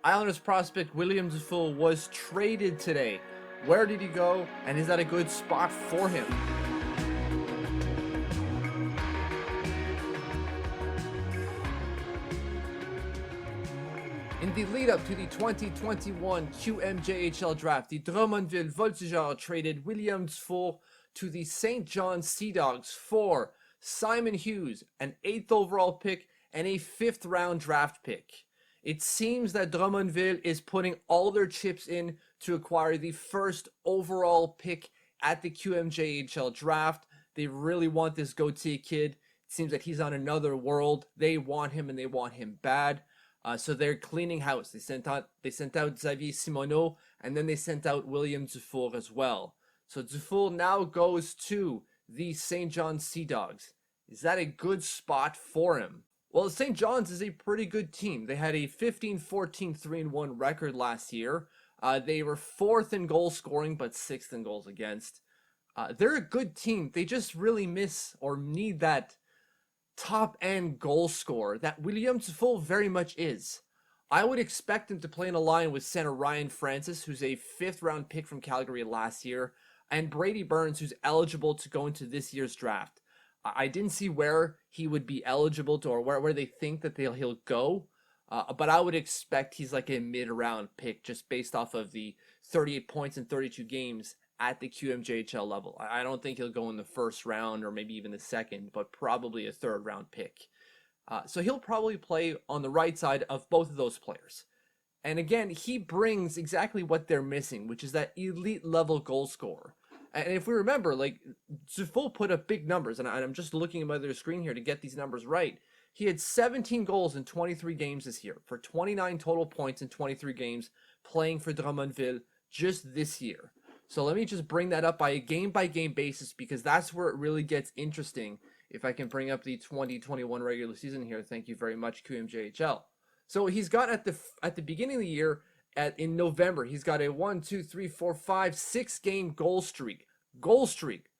Islanders prospect William Dufour was traded today. Where did he go, and is that a good spot for him? In the lead-up to the 2021 QMJHL draft, the Drummondville Voltigeurs traded William Dufour to the St. John Sea Dogs for Simon Hughes, an 8th overall pick, and a 5th round draft pick. It seems that Drummondville is putting all their chips in to acquire the 1st overall pick at the QMJHL draft. They really want this Gauthier kid. It seems like he's on another world. They want him, and they want him bad. So they're cleaning house. They sent out Xavier Simoneau, and then they sent out William Dufour as well. So Dufour now goes to the St. John's Sea Dogs. Is that a good spot for him? Well, the St. John's is a pretty good team. They had a 15-14 3-1 record last year. They were 4th in goal scoring, but 6th in goals against. They're a good team. They just really miss or need that top-end goal scorer that William Dufour very much is. I would expect him to play in a line with center Ryan Francis, who's a 5th round pick from Calgary last year, and Brady Burns, who's eligible to go into this year's draft. I didn't see where he would be eligible to, or where they think that he'll go, but I would expect he's like a mid-round pick just based off of the 38 points in 32 games at the QMJHL level. I don't think he'll go in the 1st round or maybe even the 2nd, but probably a 3rd round pick. So he'll probably play on the right side of both of those players. And again, he brings exactly what they're missing, which is that elite level goal scorer. And if we remember, like, Dufour put up big numbers, and I'm just looking at my other screen here to get these numbers right. He had 17 goals in 23 games this year for 29 total points in 23 games playing for Drummondville just this year. So let me just bring that up by a game-by-game basis, because that's where it really gets interesting. If I can bring up the 2021 regular season here, thank you very much, QMJHL. So he's got at the beginning of the year, in November, he's got a 6 game goal streak.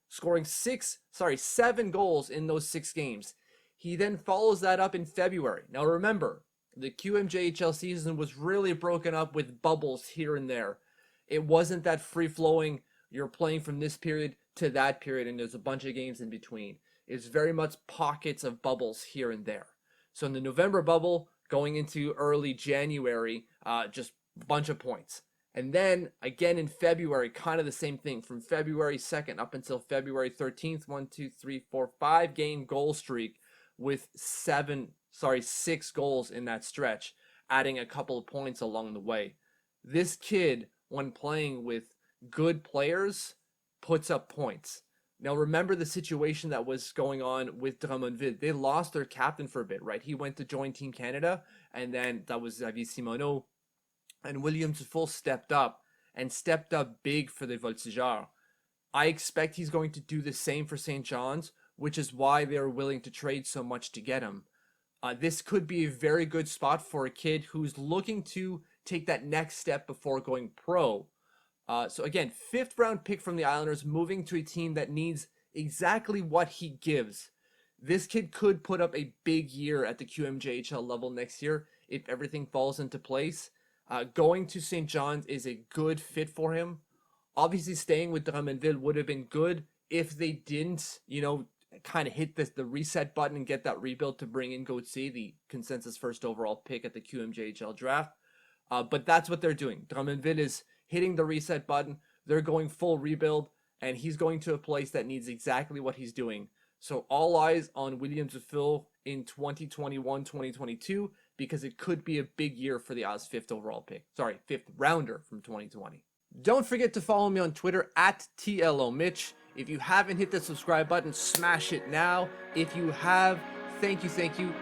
Scoring 7 goals in those 6 games. He then follows that up in February. Now remember, the QMJHL season was really broken up with bubbles here and there. It wasn't that free-flowing, you're playing from this period to that period, and there's a bunch of games in between. It's very much pockets of bubbles here and there. So in the November bubble, going into early January, just a bunch of points. And then, again in February, kind of the same thing. From February 2nd up until February 13th, 5 game goal streak with 6 goals in that stretch, adding a couple of points along the way. This kid, when playing with good players, puts up points. Now remember the situation that was going on with Drummondville. They lost their captain for a bit, right? He went to join Team Canada, and then that was Xavier Simoneau. And William Dufour stepped up big for the Voltigeurs. I expect he's going to do the same for St. John's, which is why they're willing to trade so much to get him. This could be a very good spot for a kid who's looking to take that next step before going pro. So again, 5th round pick from the Islanders, moving to a team that needs exactly what he gives. This kid could put up a big year at the QMJHL level next year if everything falls into place. Going to St. John's is a good fit for him. Obviously, staying with Drummondville would have been good if they didn't, kind of hit the reset button and get that rebuild to bring in Gauthier, the consensus 1st overall pick at the QMJHL draft. But that's what they're doing. Drummondville is hitting the reset button. They're going full rebuild, and he's going to a place that needs exactly what he's doing. So all eyes on William Dufour in 2021-2022, because it could be a big year for the Oz 5th overall pick. 5th rounder from 2020. Don't forget to follow me on Twitter at TLOMitch. If you haven't hit the subscribe button, smash it now. If you have, thank you.